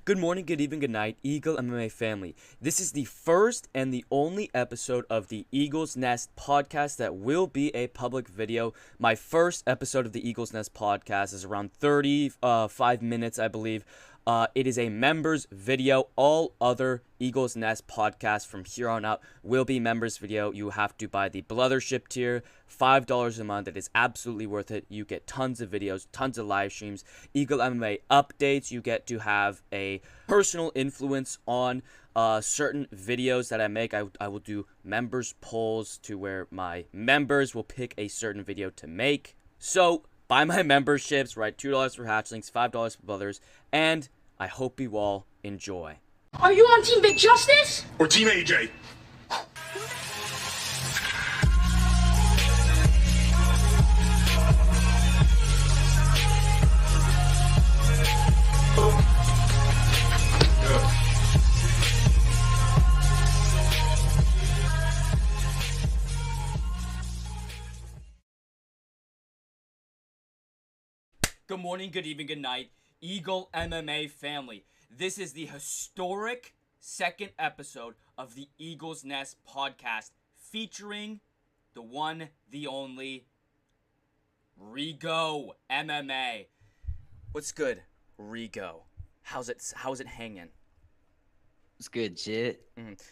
Good morning, good evening, good night, Eagle MMA family. This is the first and the only episode of the Eagle's Nest podcast that will be a public video. My first episode of the Eagle's Nest podcast is around 35 minutes, I believe. It is a members video. All other Eagle's Nest podcasts from here on out will be members video. You have to buy the Brothership tier, $5 a month. It is absolutely worth it. You get tons of videos, tons of live streams, Eagle MMA updates. You get to have a personal influence on certain videos that I make. I will do members polls to where my members will pick a certain video to make. So buy my memberships, right? $2 for hatchlings, $5 for brothers, and I hope you all enjoy. Are you on Team Big Justice? Or Team AJ? Good morning, good evening, good night, Eagle MMA family. This is the historic second episode of the Eagle's Nest podcast featuring the one, the only, Rigo MMA. What's good, Rigo? How's it hanging? It's good shit.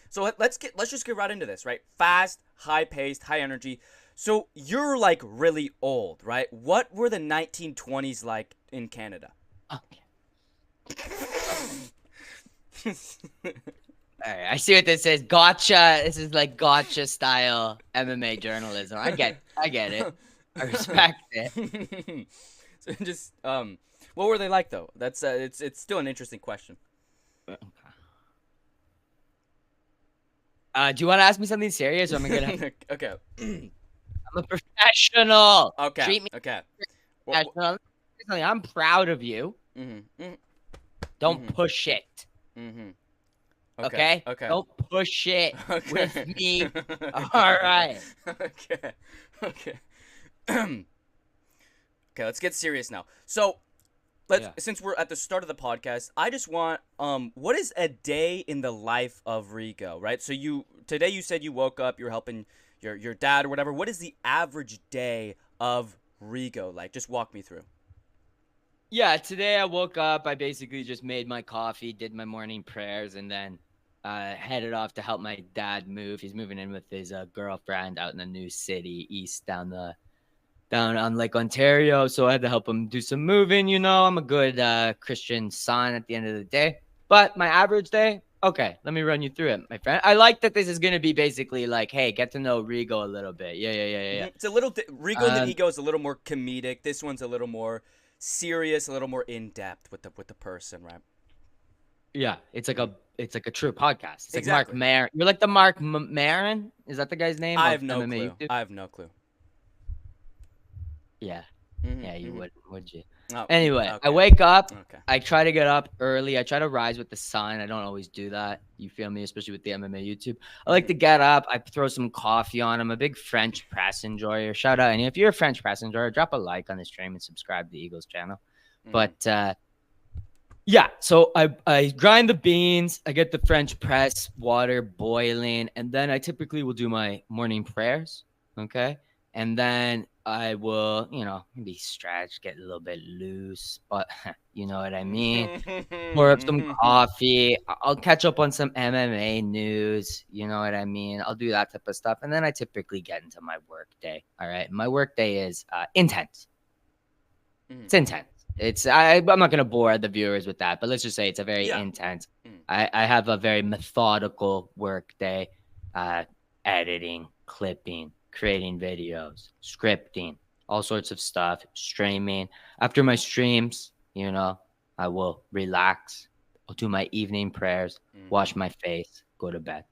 So let's just get right into this, right? Fast, high-paced, high energy. So you're like really old, right? What were the 1920s like in Canada? Okay. Alright, I see what this is. Gotcha. This is like gotcha style MMA journalism. I get it. I respect it. So just what were they like though? That's it's still an interesting question. Do you want to ask me something serious, or am I gonna? Okay. I'm a professional. Okay. Treat me Okay. professional. I'm proud of you. Don't push it. Okay. Okay. Don't push it Okay. with me. All right. Okay. Okay. Okay, let's get serious now. So, since we're at the start of the podcast, I just want what is a day in the life of Rigo, right? So today you said you woke up, you're helping your dad or whatever. What is the average day of Rigo like? Just walk me through. Yeah, today I woke up. I basically just made my coffee, did my morning prayers, and then headed off to help my dad move. He's moving in with his girlfriend out in the new city east down on Lake Ontario. So I had to help him do some moving. You know, I'm a good Christian son at the end of the day. But my average day, okay, let me run you through it, my friend. I like that this is going to be basically like, hey, get to know Rigo a little bit. Yeah. It's a little Rigo and the Ego is a little more comedic. This one's a little more serious, a little more in depth with the person, right? Yeah, it's like a true podcast. It's like Exactly. Mark Maron. You're like the Mark Maron. Is that the guy's name? I of have no MMA clue. YouTube? I have no clue. Yeah. Yeah, you would you? Oh, Anyway, okay. I wake up. Okay. I try to get up early. I try to rise with the sun. I don't always do that. You feel me? Especially with the MMA YouTube. I like to get up. I throw some coffee on. I'm a big French press enjoyer. Shout out. And if you're a French press enjoyer, drop a like on the stream and subscribe to the Eagles channel. But yeah, so I grind the beans. I get the French press water boiling. And then I typically will do my morning prayers. Okay. And then I will, maybe stretch, get a little bit loose, but you know what I mean? Pour up some coffee. I'll catch up on some MMA news. You know what I mean? I'll do that type of stuff. And then I typically get into my work day. All right. My work day is intense. It's intense. I'm not going to bore the viewers with that, but let's just say it's a very intense. I have a very methodical work day, editing, clipping, creating videos, scripting, all sorts of stuff, streaming. After my streams, I will relax. I'll do my evening prayers, wash my face, go to bed.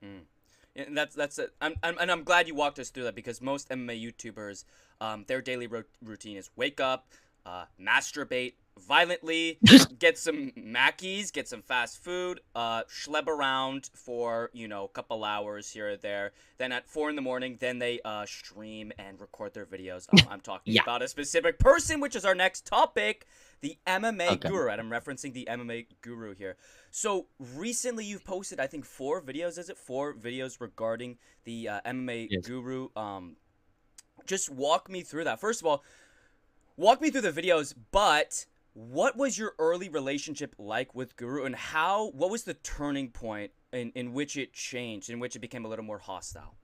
And that's it. I'm glad you walked us through that, because most MMA YouTubers, their daily routine is wake up, masturbate, violently, get some Mackies, get some fast food, schlep around for, you know, a couple hours here or there. Then at 4 in the morning, then they stream and record their videos. I'm talking Yeah. about a specific person, which is our next topic, the MMA Okay. Guru. And I'm referencing the MMA Guru here. So recently you've posted, I think, 4 videos, is it? 4 videos regarding the MMA Yes. Guru. Just walk me through that. First of all, walk me through the videos, but what was your early relationship like with Guru, and what was the turning point in which it changed, in which it became a little more hostile?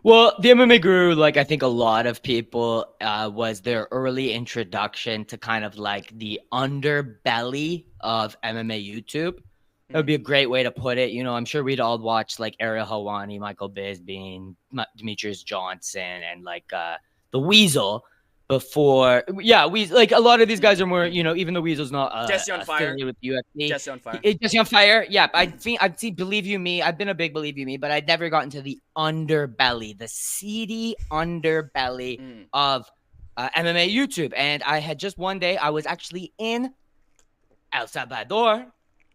Well, the MMA Guru, like I think a lot of people, was their early introduction to kind of like the underbelly of MMA YouTube. That would be a great way to put it. You know, I'm sure we'd all watch like Ariel Helwani, Michael Bisping, Demetrius Johnson, and like the Weasel before. Yeah, we like a lot of these guys are more. You know, even the Weasel's not Jesse on Fire. affiliated with UFC. Jesse on Fire. Jesse on Fire. Yeah, I've seen Believe You Me. I've been a big Believe You Me, but I'd never gotten to the underbelly, the seedy underbelly of MMA YouTube. And I had just one day, I was actually in El Salvador.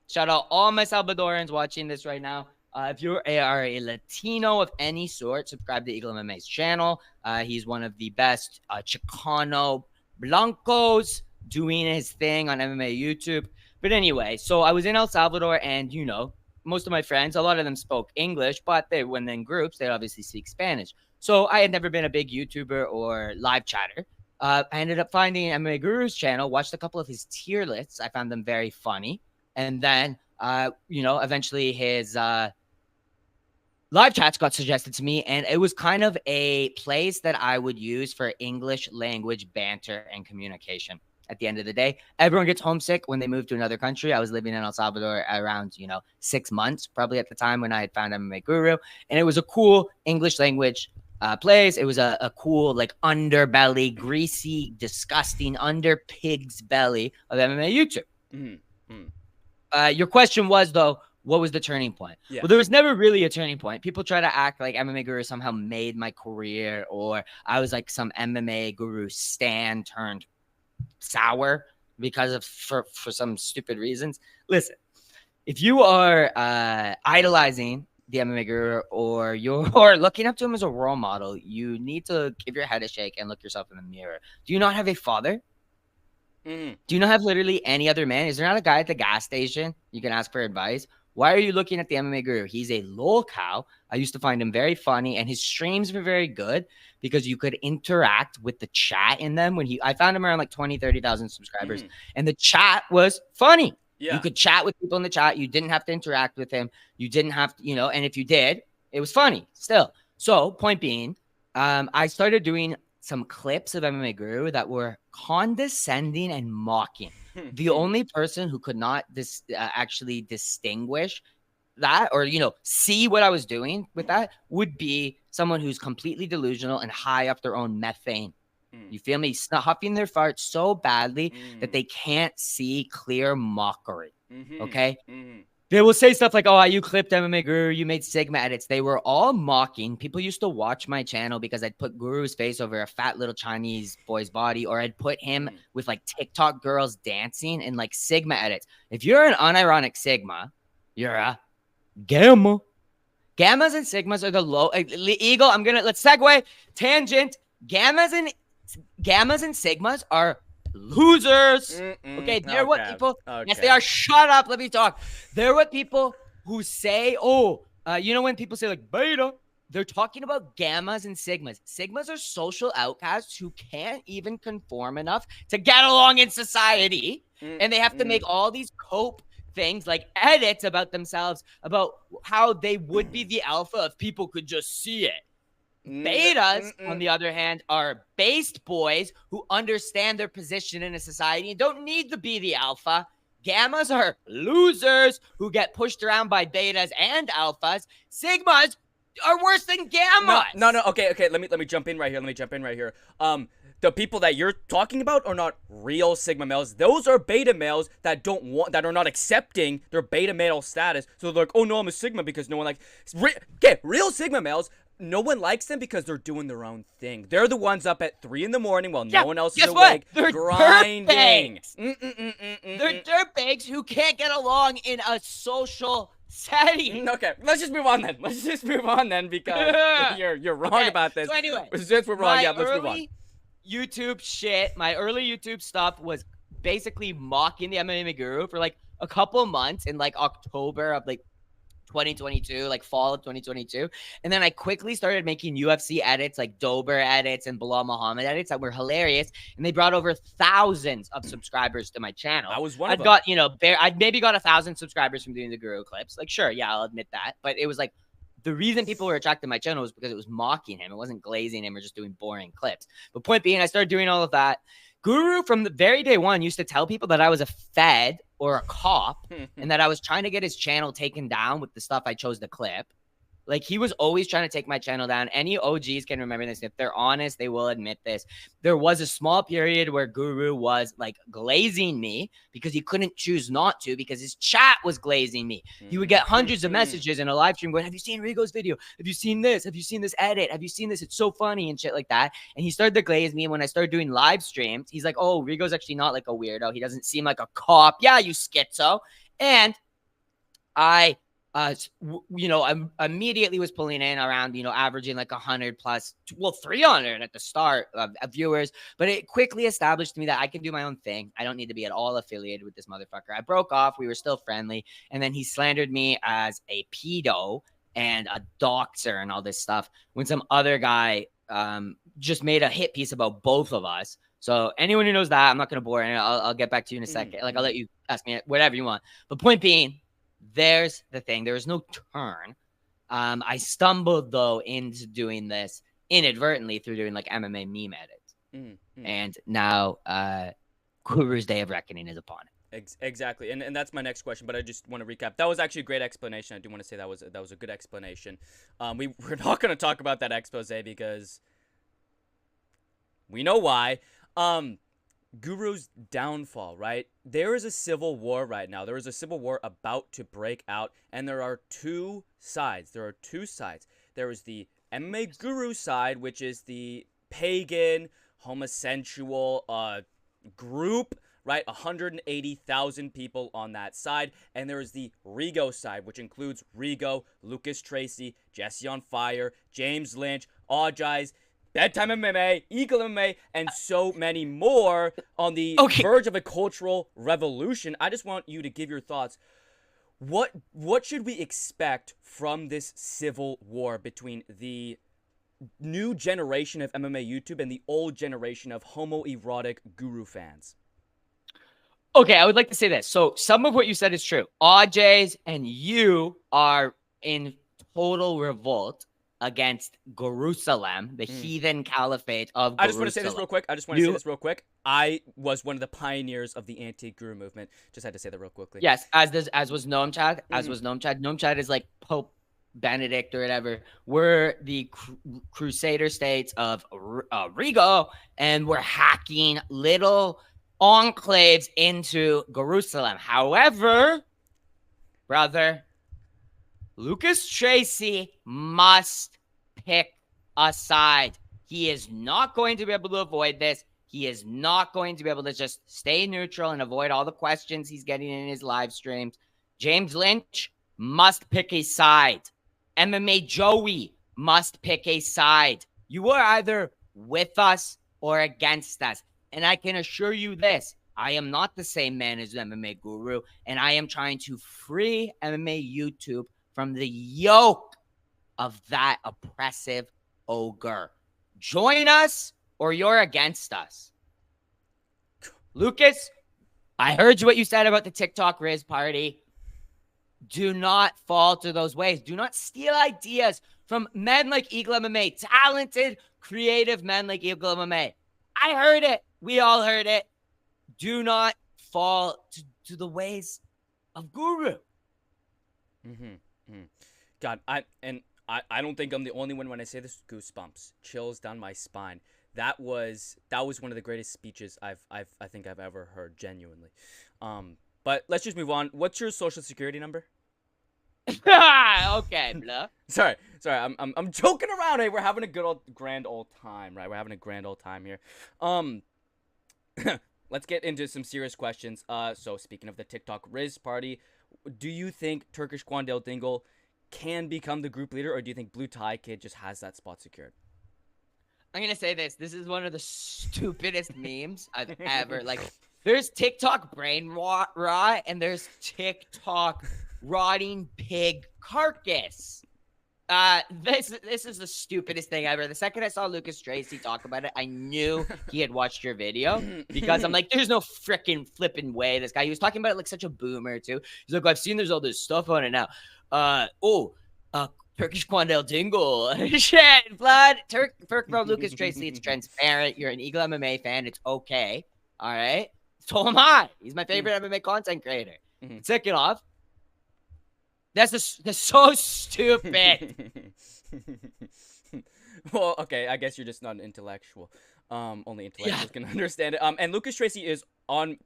Shout out all my Salvadorans watching this right now. If you are a Latino of any sort, subscribe to Eagle MMA's channel. He's one of the best Chicano Blancos doing his thing on MMA YouTube. But anyway, so I was in El Salvador, and, you know, most of my friends, a lot of them spoke English, but when in groups, they obviously speak Spanish. So I had never been a big YouTuber or live chatter. I ended up finding MMA Guru's channel, watched a couple of his tier lists. I found them very funny. And then, you know, eventually his live chats got suggested to me, and it was kind of a place that I would use for English language banter and communication. At the end of the day, everyone gets homesick when they move to another country. I was living in El Salvador around, 6 months, probably at the time when I had found MMA Guru, and it was a cool English language place. It was a cool, like, underbelly, greasy, disgusting, under pig's belly of MMA YouTube. Your question was, though, what was the turning point? Yeah. Well, there was never really a turning point. People try to act like MMA Guru somehow made my career, or I was like some MMA Guru stan turned sour because of for some stupid reasons. Listen, if you are idolizing the MMA Guru, or you're looking up to him as a role model, you need to give your head a shake and look yourself in the mirror. Do you not have a father? Do you not have literally any other man? Is there not a guy at the gas station you can ask for advice? Why are you looking at the MMA Guru? He's a lol cow. I used to find him very funny, and his streams were very good because you could interact with the chat in them. I found him around like 20, 30,000 subscribers, and the chat was funny. Yeah. You could chat with people in the chat. You didn't have to interact with him. You didn't have to, and if you did, it was funny still. So point being, I started doing some clips of MMA Guru that were condescending and mocking. The only person who could not actually distinguish that, or see what I was doing with that, would be someone who's completely delusional and high up their own methane. You feel me? Huffing their farts so badly that they can't see clear mockery. Okay? They will say stuff like, oh, you clipped MMA Guru, you made Sigma edits. They were all mocking. People used to watch my channel because I'd put Guru's face over a fat little Chinese boy's body, or I'd put him with like TikTok girls dancing in like Sigma edits. If you're an unironic Sigma, you're a Gamma. Gammas and Sigmas are the low. Eagle, let's segue. Tangent. Gammas and Sigmas are losers. Okay, they're what people. Yes, they are. Shut up. Let me talk. They're what people who say, when people say like beta, they're talking about gammas and sigmas. Sigmas are social outcasts who can't even conform enough to get along in society, and they have to make all these cope things like edits about themselves, about how they would be the alpha if people could just see it. Betas, on the other hand, are based boys who understand their position in a society and don't need to be the alpha. Gammas are losers who get pushed around by betas and alphas. Sigmas are worse than gammas. No. Okay. Let me jump in right here. The people that you're talking about are not real Sigma males. Those are beta males that are not accepting their beta male status. So they're like, oh no, I'm a Sigma because no one real Sigma males no one likes them because they're doing their own thing. They're the ones up at 3 a.m. while Yeah, no one else is guess what? awake, They're grinding. They're dirtbags who can't get along in a social setting. Okay, let's just move on then. Because you're wrong about this. So anyway, since we're wrong, let's move on. YouTube shit, my early YouTube stuff was basically mocking the MMA Guru for like a couple months in like October of like 2022, like fall of 2022. And then I quickly started making UFC edits, like Dober edits and Bilal Muhammad edits that were hilarious. And they brought over thousands of subscribers to my channel. I was one of them. I'd maybe got 1,000 subscribers from doing the Guru clips. Like, sure, yeah, I'll admit that. But it was like, the reason people were attracted to my channel was because it was mocking him. It wasn't glazing him or just doing boring clips. But point being, I started doing all of that. Guru, from the very day one, used to tell people that I was a fed or a cop and that I was trying to get his channel taken down with the stuff I chose to clip. Like, he was always trying to take my channel down. Any OGs can remember this. If they're honest, they will admit this. There was a small period where Guru was like glazing me because he couldn't choose not to because his chat was glazing me. He would get hundreds of messages in a live stream going, have you seen Rigo's video? Have you seen this? Have you seen this edit? Have you seen this? It's so funny and shit like that. And he started to glaze me. And when I started doing live streams, he's like, oh, Rigo's actually not like a weirdo. He doesn't seem like a cop. Yeah, you schizo. And I immediately was pulling in around, averaging like 100 plus, 300 at the start of viewers. But it quickly established to me that I can do my own thing. I don't need to be at all affiliated with this motherfucker. I broke off. We were still friendly. And then he slandered me as a pedo and a doxer and all this stuff when some other guy just made a hit piece about both of us. So anyone who knows that, I'm not going to bore you. I'll get back to you in a second. Like, I'll let you ask me whatever you want. But point being, there's the thing. There was no turn. I stumbled, though, into doing this inadvertently through doing like MMA meme edits. And now Guru's Day of Reckoning is upon it. Exactly. And that's my next question, but I just want to recap. That was actually a great explanation. I do want to say that was a good explanation. We're not going to talk about that expose because we know why. Guru's downfall, right? There is a civil war right now. There is a civil war about to break out, and there are two sides. There is the MMA Guru side, which is the pagan, homosexual group, right? 180,000 people on that side. And there is the Rigo side, which includes Rigo, Lucas Tracy, Jesse on Fire, James Lynch, Ojais, Bedtime MMA, Eagle MMA, and so many more on the verge of a cultural revolution. I just want you to give your thoughts. What should we expect from this civil war between the new generation of MMA YouTube and the old generation of homoerotic Guru fans? Okay, I would like to say this. So some of what you said is true. AJ's and you are in total revolt against Jerusalem, the heathen caliphate of Jerusalem. I just want to say this real quick. I was one of the pioneers of the anti-Guru movement. Just had to say that real quickly. Yes, as was Noam Chad. Noam Chad is like Pope Benedict or whatever. We're the crusader states of Rigo, and we're hacking little enclaves into Jerusalem. However, brother, Lucas Tracy must pick a side. He is not going to be able to avoid this. He is not going to be able to just stay neutral and avoid all the questions he's getting in his live streams. James Lynch must pick a side. MMA Joey must pick a side. You are either with us or against us. And I can assure you this. I am not the same man as MMA Guru, and I am trying to free MMA YouTube from the yoke of that oppressive ogre. Join us or you're against us. Lucas, I heard what you said about the TikTok Riz party. Do not fall to those ways. Do not steal ideas from men like Eagle MMA, talented, creative men like Eagle MMA. I heard it. We all heard it. Do not fall to the ways of Guru. God, I don't think I'm the only one when I say this. Goosebumps, chills down my spine. That was one of the greatest speeches I think I've ever heard, genuinely. But let's just move on. What's your social security number? Okay, blah. Sorry. I'm joking around. Hey, we're having a good grand old time, right? We're having a grand old time here. Let's get into some serious questions. So speaking of the TikTok Riz party, do you think Turkish Quandale Dingle can become the group leader, or do you think Blue Tie Kid just has that spot secured? I'm gonna say this. This is one of the stupidest memes I've ever like. There's TikTok brain rot, and there's TikTok rotting pig carcass. This is the stupidest thing ever. The second I saw Lucas Tracy talk about it, I knew he had watched your video because I'm like, there's no freaking flipping way. This guy, he was talking about it like such a boomer too. He's like, I've seen there's all this stuff on it now. Turkish Quandale Dingle. Shit, blood. First of all, Lucas Tracy, it's transparent. You're an Eagle MMA fan. It's okay. All right. So am I. He's my favorite MMA content creator. Second off, that's so stupid. Well, okay, I guess you're just not an intellectual. Only intellectuals can understand it. And Lucas Tracy is on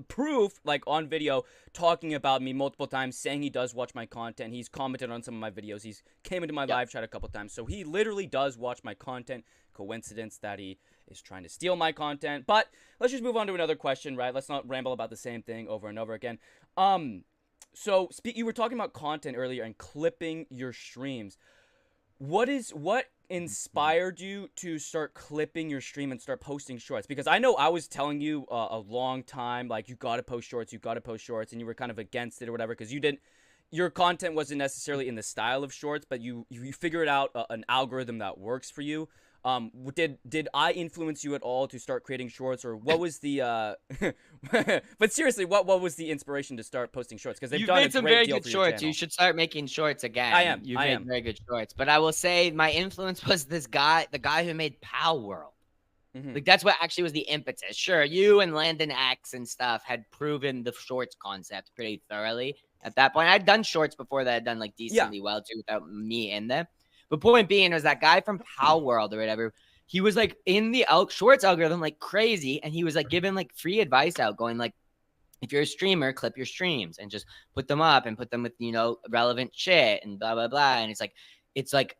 proof, like on video, talking about me multiple times, saying he does watch my content. He's commented on some of my videos. He's came into my live chat a couple times, so he literally does watch my content. Coincidence that he is trying to steal my content. But let's just move on to another question, right? Let's not ramble about the same thing over and over again. So you were talking about content earlier and clipping your streams. What inspired you to start clipping your stream and start posting shorts? Because I know I was telling you a long time, like, you got to post shorts, and you were kind of against it or whatever, because your content wasn't necessarily in the style of shorts, but you figured out an algorithm that works for you. Did I influence you at all to start creating shorts, or what was the but seriously, what was the inspiration to start posting shorts? Because they've done made some very good shorts. You should start making shorts again. You've made very good shorts. But I will say my influence was this guy, the guy who made Pow World. Like, that's what actually was the impetus. Sure, you and Landon X and stuff had proven the shorts concept pretty thoroughly at that point. I'd done shorts before that had done like decently well too, without me in them. But point being was that guy from Pow World or whatever, he was like in the shorts algorithm like crazy, and he was like giving like free advice out, going like, if you're a streamer, clip your streams and just put them up and put them with, you know, relevant shit and blah blah blah. And it's like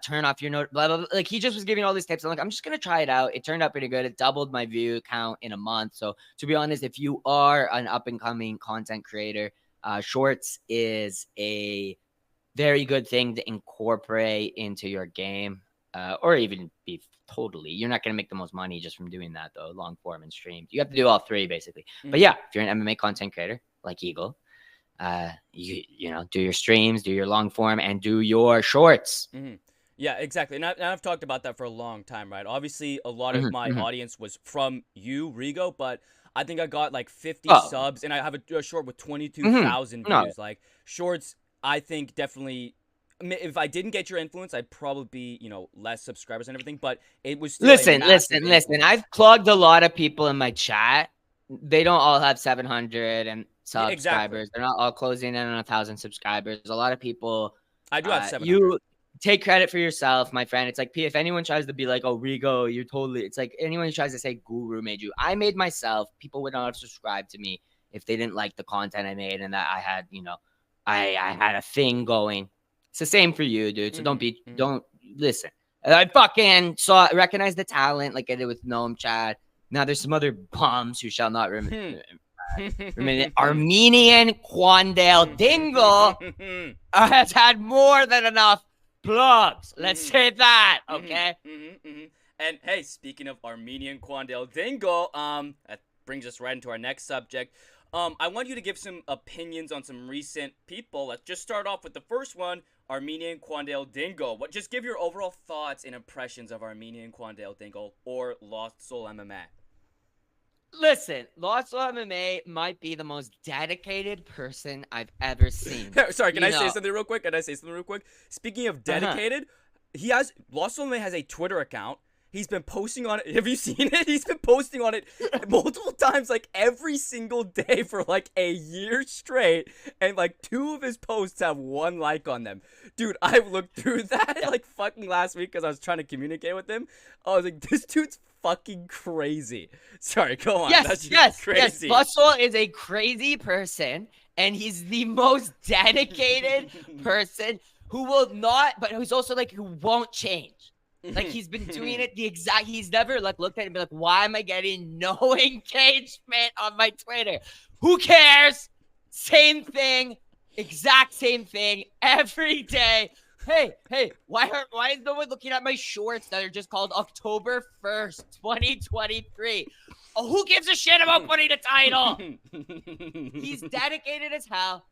turn off your note, blah blah blah. Like, he just was giving all these tips. I'm like, I'm just gonna try it out. It turned out pretty good. It doubled my view count in a month. So to be honest, if you are an up and coming content creator, shorts is a very good thing to incorporate into your game, or even be totally. You're not going to make the most money just from doing that, though. Long form and streams, you have to do all three basically. But yeah, if you're an MMA content creator like Eagle, you know, do your streams, do your long form, and do your shorts. Yeah, exactly. And I've talked about that for a long time, right? Obviously, a lot of my audience was from you, Rigo, but I think I got like 50 subs, and I have a short with 22,000 views. Like, shorts, I think definitely, if I didn't get your influence, I'd probably be, you know, less subscribers and everything, but it was still listen. I've plugged a lot of people in my chat. They don't all have 700 and subscribers. Exactly. They're not all closing in on 1,000 subscribers. A lot of people. I do have 700. You take credit for yourself, my friend. It's like, if anyone tries to be like, oh, Rigo, you're totally, it's like anyone who tries to say Guru made you. I made myself. People would not have subscribed to me if they didn't like the content I made and that I had, you know, I had a thing going. It's the same for you, dude. So don't listen. I fucking recognize the talent like I did with Gnome Chad. Now there's some other bums who shall not remain. Armenian Quandale Dingle has had more than enough plugs. Let's say that, okay? And hey, speaking of Armenian Quandale Dingle, that brings us right into our next subject. I want you to give some opinions on some recent people. Let's just start off with the first one, Armenian Quandale Dingle. Just give your overall thoughts and impressions of Armenian Quandale Dingle or Lost Soul MMA. Listen, Lost Soul MMA might be the most dedicated person I've ever seen. Sorry, can I say something real quick? Speaking of dedicated, Lost Soul MMA has a Twitter account. He's been posting on it. Have you seen it? He's been posting on it multiple times, like every single day for like a year straight. And like 2 of his posts have 1 like on them. Dude, I looked through that like fucking last week because I was trying to communicate with him. I was like, this dude's fucking crazy. Sorry, go on. Yes. Crazy. Bustle is a crazy person, and he's the most dedicated person who will not, but who's also like, who won't change. Like, he's been doing it he's never like looked at it and be like, why am I getting no engagement on my Twitter? Who cares? Same thing, exact same thing every day. Hey, why is no one looking at my shorts that are just called October 1st, 2023? Oh, who gives a shit about putting a title? He's dedicated as hell.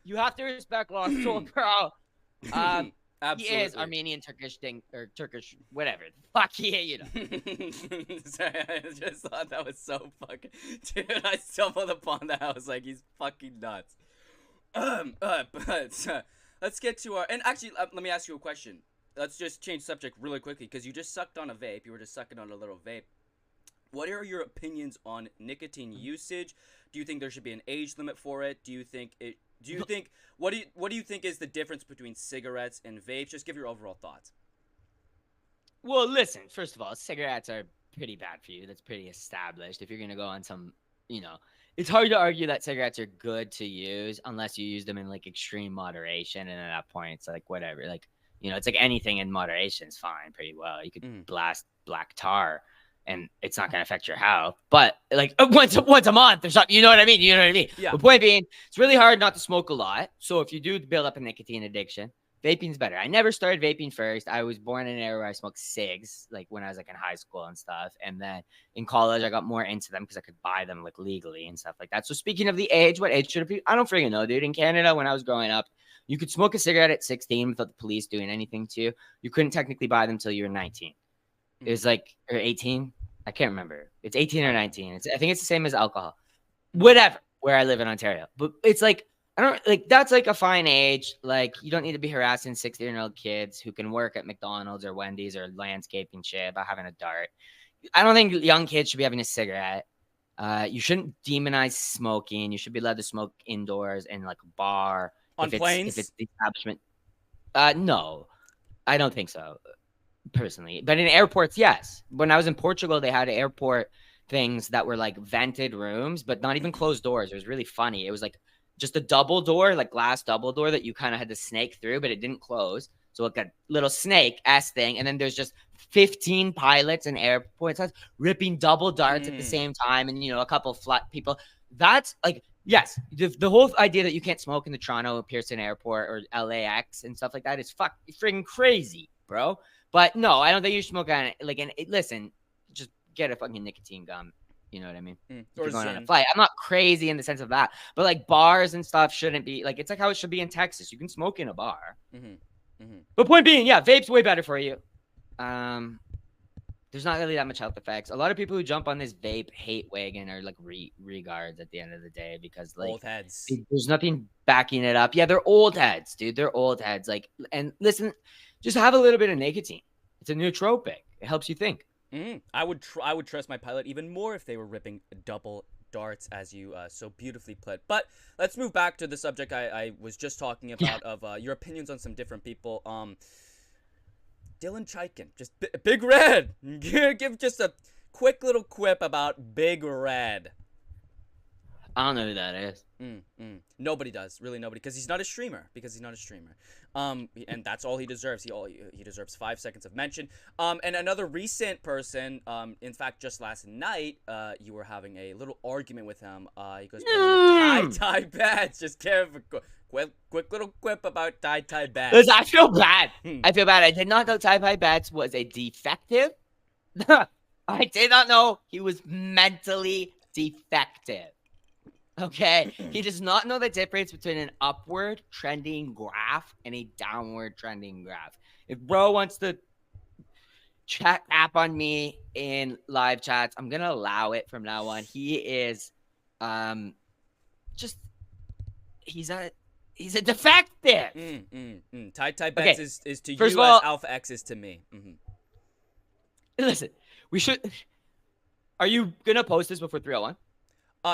You have to respect Lost Soul, bro. He is Armenian, Turkish thing, or Turkish, whatever. Fuck yeah, you know. Sorry, I just thought that was so fucking. Dude, I stumbled upon that. I was like, he's fucking nuts. But let's get to our. And actually, let me ask you a question. Let's just change subject really quickly because you just sucked on a vape. You were just sucking on a little vape. What are your opinions on nicotine usage? Do you think there should be an age limit for it? Do you think what do you think is the difference between cigarettes and vapes? Just give your overall thoughts. Well, listen, first of all, cigarettes are pretty bad for you. That's pretty established. If you're going to go on some, it's hard to argue that cigarettes are good to use unless you use them in like extreme moderation. And at that point, it's like, whatever, like, it's like anything in moderation is fine pretty well. You could blast black tar and it's not going to affect your health, but like once a month or something, you know what I mean? Yeah. The point being, it's really hard not to smoke a lot. So if you do build up a nicotine addiction, vaping's better. I never started vaping first. I was born in an era where I smoked cigs, like when I was like in high school and stuff. And then in college, I got more into them because I could buy them like legally and stuff like that. So speaking of the age, what age should it be? I don't freaking know, dude. In Canada, when I was growing up, you could smoke a cigarette at 16 without the police doing anything to you. You couldn't technically buy them till you were 19. It was like, or 18. I can't remember. It's 18 or 19. I think it's the same as alcohol. Whatever, where I live in Ontario. But it's like, I don't like, that's like a fine age. Like, you don't need to be harassing 16-year-old kids who can work at McDonald's or Wendy's or landscaping shit about having a dart. I don't think young kids should be having a cigarette. You shouldn't demonize smoking. You should be allowed to smoke indoors in like a bar. On planes? If it's the establishment. No, I don't think so. Personally, but in airports, yes. When I was in Portugal, they had airport things that were like vented rooms, but not even closed doors. It was really funny. It was like just a double door, like glass double door that you kind of had to snake through, but it didn't close. So like a little snake S thing, and then there's just 15 pilots and airports ripping double darts at the same time, and a couple flat people. That's like, yes, the whole idea that you can't smoke in the Toronto Pearson Airport or LAX and stuff like that is freaking crazy, bro. But no, I don't think you should smoke on it. Like, listen, just get a fucking nicotine gum. You know what I mean? If you're going on a flight. I'm not crazy in the sense of that, but like bars and stuff shouldn't be like, it's like how it should be in Texas. You can smoke in a bar. But point being, yeah, vape's way better for you. There's not really that much health effects. A lot of people who jump on this vape hate wagon are like regards at the end of the day because like old heads. There's nothing backing it up. Yeah, they're old heads, dude. They're old heads. Like, and listen, just have a little bit of nicotine. It's a nootropic. It helps you think. I would trust my pilot even more if they were ripping double darts, as you so beautifully put. But let's move back to the subject I was just talking about of your opinions on some different people. Dylan Chaikin, just Big Red. Give just a quick little quip about Big Red. I don't know who that is. Nobody does, really nobody, because he's not a streamer. And that's all he deserves. He deserves 5 seconds of mention. And another recent person, in fact, just last night, you were having a little argument with him. He goes, tie bats. Just give a quick little quip about tie bats. Listen, I feel bad. I did not know tie bats was a defective. I did not know he was mentally defective. Okay, he does not know the difference between an upward trending graph and a downward trending graph. If bro wants to app on me in live chats, I'm gonna allow it from now on. He is, he's a defective. Tie bets is to First you of all, as Alpha X is to me. Listen, we should. Are you gonna post this before 301?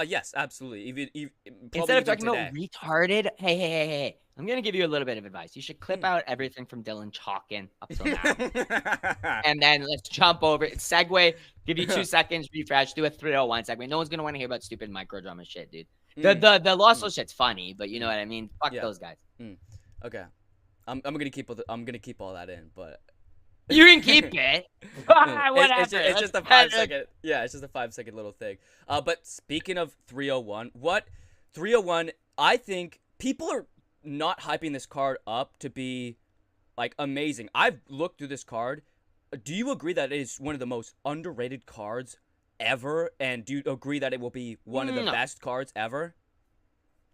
Yes, absolutely. Even Instead probably of even talking about today. retarded, hey, I'm gonna give you a little bit of advice. You should clip Hmm. out everything from Dylan Chalkin up till now, and then let's jump over. Segue. Give you 2 seconds. Refresh. Do a 301 segment. No one's gonna want to hear about stupid micro drama shit, dude. The Lawson shit's funny, but you know what I mean. Fuck Yeah. those guys. Okay. I'm gonna keep all that in, but You can keep it. Whatever. it's just a 5 second. Yeah, it's just a 5 second little thing. But speaking of 301, 301? I think people are not hyping this card up to be like amazing. I've looked through this card. Do you agree that it is one of the most underrated cards ever? And do you agree that it will be one of the best cards ever?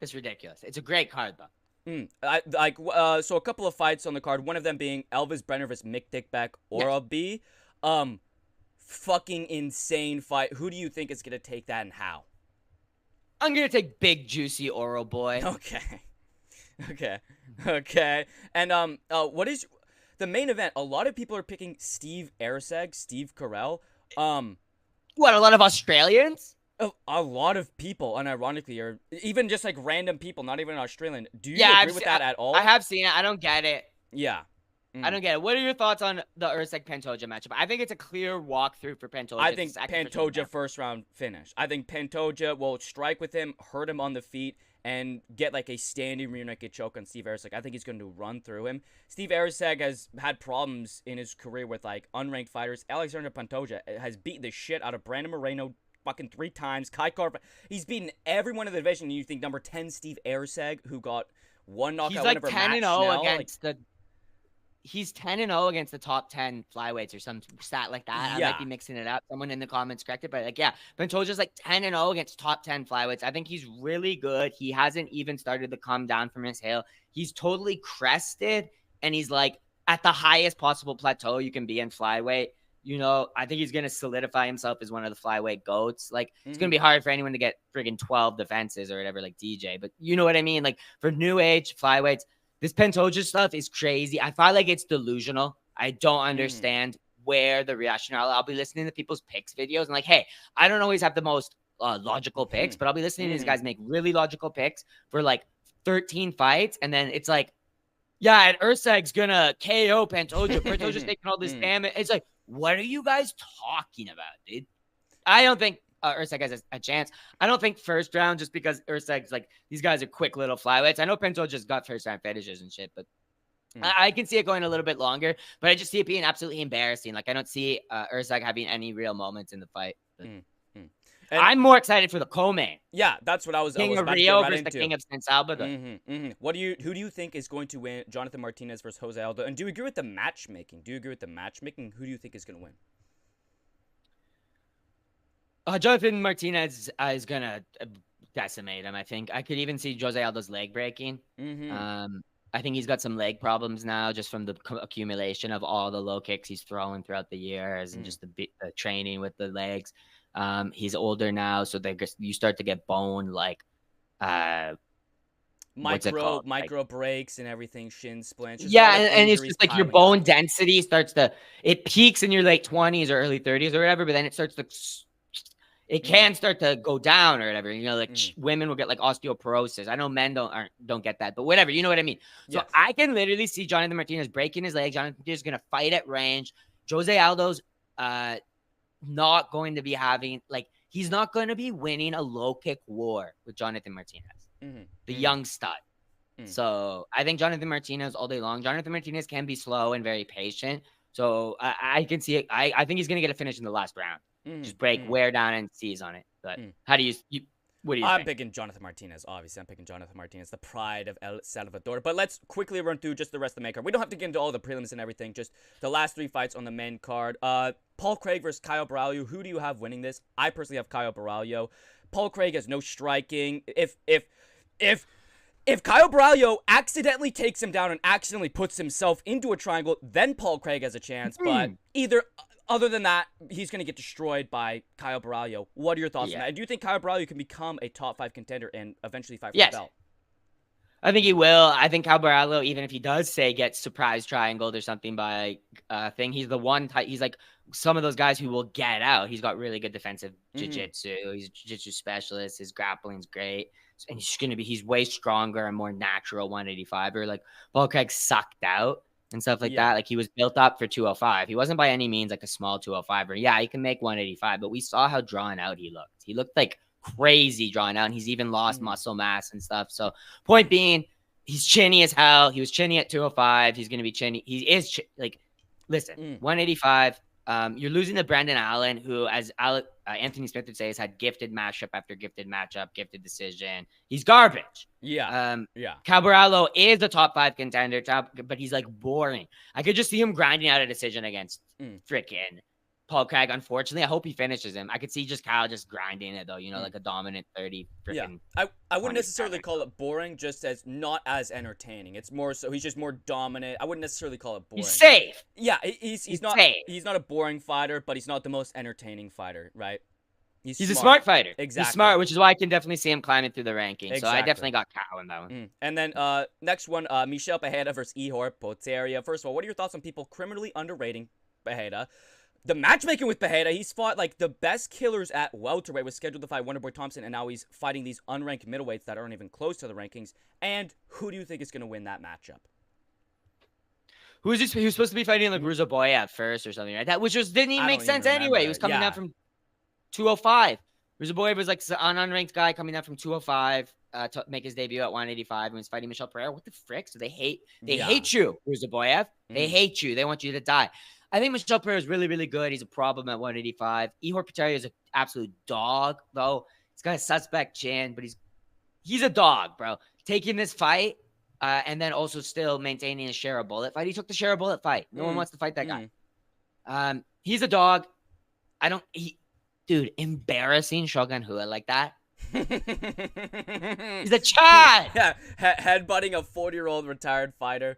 It's ridiculous. It's a great card though. So a couple of fights on the card. One of them being Elvis Brenner vs. Mick Dickback Ora B. Fucking insane fight. Who do you think is gonna take that and how? I'm gonna take big juicy Oro boy. Okay. And what is the main event? A lot of people are picking Steve Erceg, Steve Carell. What, a lot of Australians? A lot of people, unironically, are even just like random people, not even Australian. Do you agree with that at all? I have seen it. I don't get it. Yeah. I don't get it. What are your thoughts on the Erceg Pantoja matchup? I think it's a clear walkthrough for Pantoja. I think Pantoja first round finish. I think Pantoja will strike with him, hurt him on the feet, and get like a standing rear naked choke on Steve Erceg. I think he's going to run through him. Steve Erceg has had problems in his career with like unranked fighters. Alexander Pantoja has beaten the shit out of Brandon Moreno fucking 3 times. Kai Carver, he's beaten everyone in the division. You think number 10 Steve Erceg, who got one knockout, he's like 10-0 against he's 10-0 against the top 10 flyweights or some stat like that. Yeah. I might be mixing it up. Someone in the comments corrected, but like, yeah, Pantoja's like 10-0 against top 10 flyweights. I think he's really good. He hasn't even started to come down from his hill. He's totally crested, and he's like at the highest possible plateau you can be in flyweight. You know, I think he's going to solidify himself as one of the flyweight goats. Like, it's going to be hard for anyone to get friggin' 12 defenses or whatever, like DJ. But you know what I mean? Like, for new age flyweights, this Pantoja stuff is crazy. I feel like it's delusional. I don't understand where the rationale. I'll be listening to people's picks videos and like, hey, I don't always have the most logical picks, but I'll be listening to these guys make really logical picks for like 13 fights. And then it's like, yeah, and Erceg's going to KO Pantoja. Pantoja's taking all this damage. It's like, what are you guys talking about, dude? I don't think Erceg has a chance. I don't think first round, just because Erceg's like, these guys are quick little flyweights. I know Pantoja's got first round finishes and shit, but I can see it going a little bit longer, but I just see it being absolutely embarrassing. Like, I don't see Erceg having any real moments in the fight. I'm more excited for the co-main. Yeah, that's what I was. King of Rio versus the King of San Salvador. Who do you think is going to win? Jonathan Martinez versus Jose Aldo? And do you agree with the matchmaking? Who do you think is going to win? Jonathan Martinez is going to decimate him, I think. I could even see Jose Aldo's leg breaking. I think he's got some leg problems now just from the accumulation of all the low kicks he's throwing throughout the years and just the training with the legs. He's older now, so you start to get bone like micro breaks and everything, shin splints. Yeah, and it's just like your bone density starts to peaks in your late 20s or early 30s or whatever, but then it starts to can start to go down or whatever. You know, like women will get like osteoporosis. I know men don't get that, but whatever. You know what I mean? So yes. I can literally see Jonathan Martinez breaking his leg. Jonathan Martinez is going to fight at range. Jose Aldo's not going to be he's not going to be winning a low kick war with Jonathan Martinez, the young stud. So I think Jonathan Martinez all day long. Jonathan Martinez can be slow and very patient. So I can see it. I think he's going to get a finish in the last round. Just wear down and seize on it. But how do you what do you think? I'm picking Jonathan Martinez, obviously. I'm picking Jonathan Martinez, the pride of El Salvador. But let's quickly run through just the rest of the main card. We don't have to get into all the prelims and everything, just the last 3 fights on the main card. Paul Craig versus Kyle Baralho. Who do you have winning this? I personally have Kyle Baralho. Paul Craig has no striking. If Kyle Baralho accidentally takes him down and accidentally puts himself into a triangle, then Paul Craig has a chance. But other than that, he's going to get destroyed by Kyle Baralho. What are your thoughts on that? Do you think Kyle Baralho can become a top 5 contender and eventually fight for the belt? I think he will. I think Kyle Baralho, even if he does get surprise triangled or something by thing, he's the one type. He's like some of those guys who will get out. He's got really good defensive jiu-jitsu. He's a jiu-jitsu specialist. His grappling's great. And he's way stronger and more natural 185. Or like Paul Craig sucked out and stuff like that. Like he was built up for 205. He wasn't by any means like a small 205. Or yeah, he can make 185, but we saw how drawn out he looked. He looked like crazy drawn out, and he's even lost muscle mass and stuff. So point being, he's chinny as hell. He was chinny at 205. He's going to be chinny. He is like, listen, 185. You're losing to Brendan Allen, who, as Anthony Smith would say, has had gifted matchup after gifted matchup, gifted decision. He's garbage. Caballero is a top 5 contender, but he's like boring. I could just see him grinding out a decision against freaking Paul Craig. Unfortunately, I hope he finishes him. I could see Kyle just grinding it though, like a dominant 30. I wouldn't necessarily call it boring, just as not as entertaining. It's more so he's just more dominant. I wouldn't necessarily call it boring. He's safe. Yeah, he's not safe. He's not a boring fighter, but he's not the most entertaining fighter, right? He's a smart fighter. Exactly. He's smart, which is why I can definitely see him climbing through the rankings. So I definitely got Kyle in that one. And then next one, Michel Pereira versus Ihor Potieria. First of all, what are your thoughts on people criminally underrating Pereira? The matchmaking with Pereira, he's fought like the best killers at welterweight, was scheduled to fight Wonderboy Thompson, and now he's fighting these unranked middleweights that aren't even close to the rankings. And who do you think is going to win that matchup? Who is he? He was supposed to be fighting like Ruzaboya at first or something, right? That which just didn't even make sense anyway. He was coming down from 205. Ruzaboya was like an unranked guy coming down from 205 to make his debut at 185 and was fighting Michel Pereira. What the frick? So they hate you, Ruzaboyev. They hate you. They want you to die. I think Michel Pereira is really, really good. He's a problem at 185. Ihor Potieria is an absolute dog, though. He's got a suspect chin, but he's a dog, bro. Taking this fight and then also still maintaining a share a bullet fight. He took the share a bullet fight. No one wants to fight that guy. He's a dog. Dude, embarrassing Shogun Hua like that. He's a Chad. Yeah, headbutting a 40-year-old retired fighter.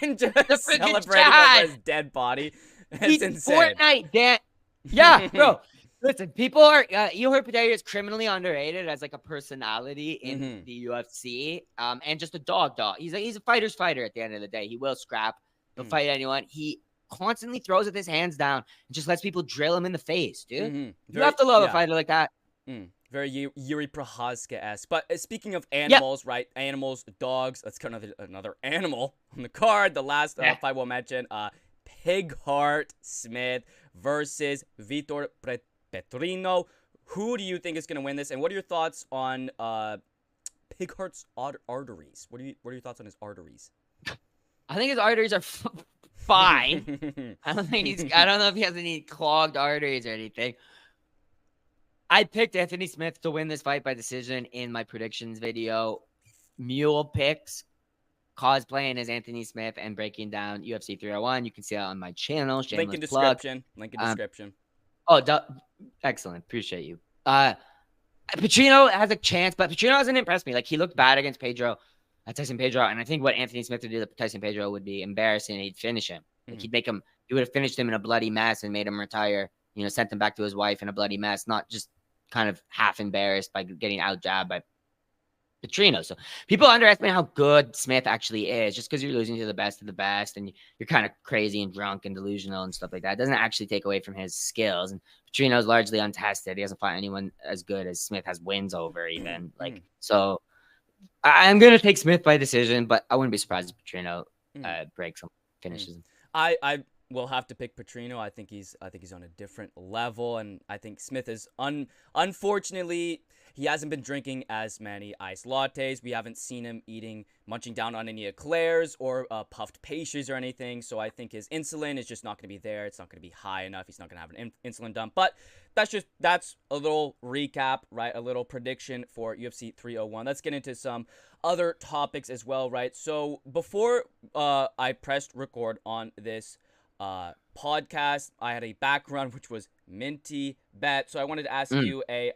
And just celebrating over his dead body. It's insane. Fortnite, Dan. Yeah, bro. Listen, people are Ihor Potieria is criminally underrated as like a personality in the UFC, and just a dog. He's a fighter's fighter at the end of the day. He will scrap. He'll fight anyone. He constantly throws with his hands down and just lets people drill him in the face, dude. You have to love a fighter like that. Very Yuri Prochazka-esque. But speaking of animals, right? Animals, dogs. Let's cut another animal on the card. The last fight we'll mention, Pigheart Smith versus Vitor Petrino. Who do you think is going to win this? And what are your thoughts on Pigheart's arteries? What are your thoughts on his arteries? I think his arteries are fine. I don't know if he has any clogged arteries or anything. I picked Anthony Smith to win this fight by decision in my predictions video. Mule picks, cosplaying as Anthony Smith and breaking down UFC 301. You can see that on my channel. Link in description. Oh, excellent. Appreciate you. Petrino has a chance, but Petrino hasn't impressed me. Like, he looked bad against Tyson Pedro, and I think what Anthony Smith would do to Tyson Pedro would be embarrassing. He'd finish him. Like, he would have finished him in a bloody mess and made him retire. Sent him back to his wife in a bloody mess, not just kind of half embarrassed by getting out jabbed by Petrino. So people underestimate how good Smith actually is. Just because you're losing to the best of the best and you're kind of crazy and drunk and delusional and stuff like that, it doesn't actually take away from his skills. And Petrino is largely untested. He hasn't fought anyone as good as Smith has wins over even. So I'm going to take Smith by decision, but I wouldn't be surprised if Petrino breaks him, finishes him. I will have to pick Petrino. I think he's on a different level, and I think Smith is unfortunately, he hasn't been drinking as many iced lattes. We haven't seen him munching down on any eclairs or puffed pastries or anything. So I think his insulin is just not going to be there. It's not going to be high enough. He's not going to have an insulin dump. But that's a little recap, right? A little prediction for UFC 301. Let's get into some other topics as well, right? So before I pressed record on this podcast, I had a background which was Minty Bet. So I wanted to ask you a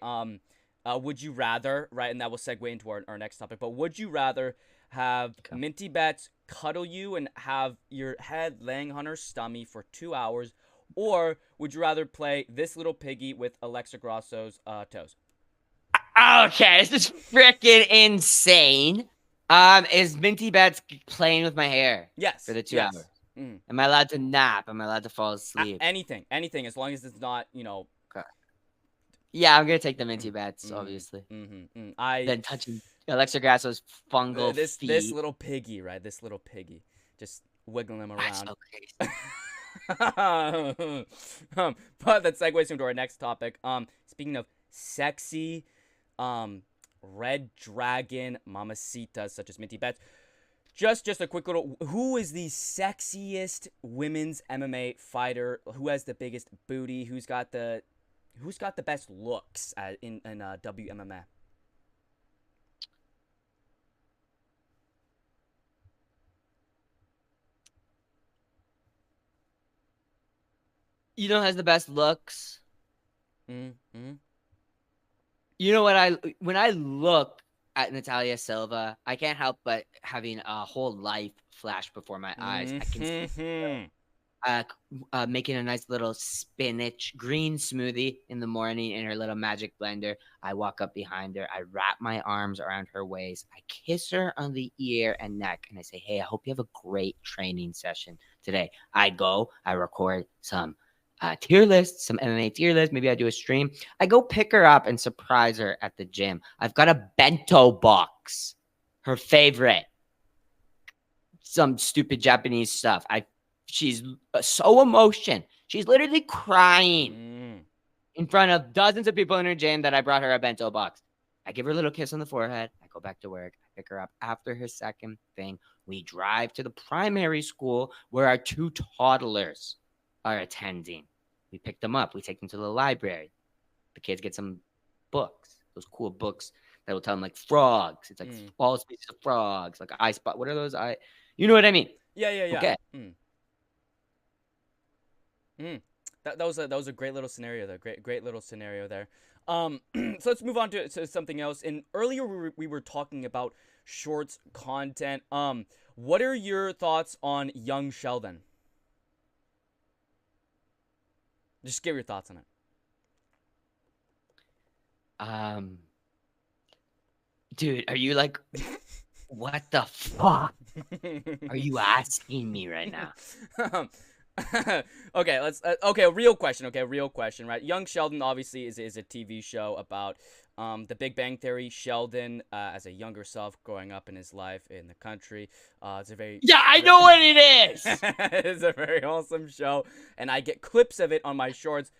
would you rather, right? And that will segue into our next topic. But would you rather have Minty Bets cuddle you and have your head laying on her stomach for 2 hours, or would you rather play This Little Piggy with Alexa Grasso's toes? Okay, this is freaking insane. Is Minty Bets playing with my hair? Yes. For the 2 hours. Am I allowed to nap? Am I allowed to fall asleep? Anything, as long as it's not, you know. Okay. Yeah, I'm gonna take the minty bets, obviously. Then touching Alexa Grasso's fungal this feet. little piggy, right? This little piggy, just wiggling him That's around. okay. But that segues into our next topic. Speaking of sexy, red dragon mamacitas such as Minty Bets. Just a quick little. Who is the sexiest women's MMA fighter? Who has the biggest booty? Who's got the best looks in WMMA? You know who has the best looks? Mm-hmm. You know when I look at Natalia Silva, I can't help but having a whole life flash before my eyes. I can see her, making a nice little spinach green smoothie in the morning in her little magic blender. I walk up behind her. I wrap my arms around her waist. I kiss her on the ear and neck, and I say, "Hey, I hope you have a great training session today." I record some tier list, some MMA tier list. Maybe I do a stream. I go pick her up and surprise her at the gym. I've got a bento box, her favorite, some stupid Japanese stuff. She's so emotional. She's literally crying in front of dozens of people in her gym that I brought her a bento box. I give her a little kiss on the forehead. I go back to work. I pick her up after her second thing. We drive to the primary school where our 2 toddlers are attending. We pick them up. We take them to the library. The kids get some books, those cool books that will tell them like frogs. It's like all species of frogs, like I spot. What are those? You know what I mean? Yeah. Okay. That was a great little scenario there. Great little scenario there. So let's move on to something else. And earlier we were talking about shorts content. What are your thoughts on young Sheldon? Just give your thoughts on it. Dude, are you like, what the fuck are you asking me right now? Okay, let's. Okay, real question, right? Young Sheldon obviously is a TV show about the Big Bang Theory. Sheldon, as a younger self, growing up in his life in the country. It's a very I know what it is. It's a very awesome show, and I get clips of it on my shorts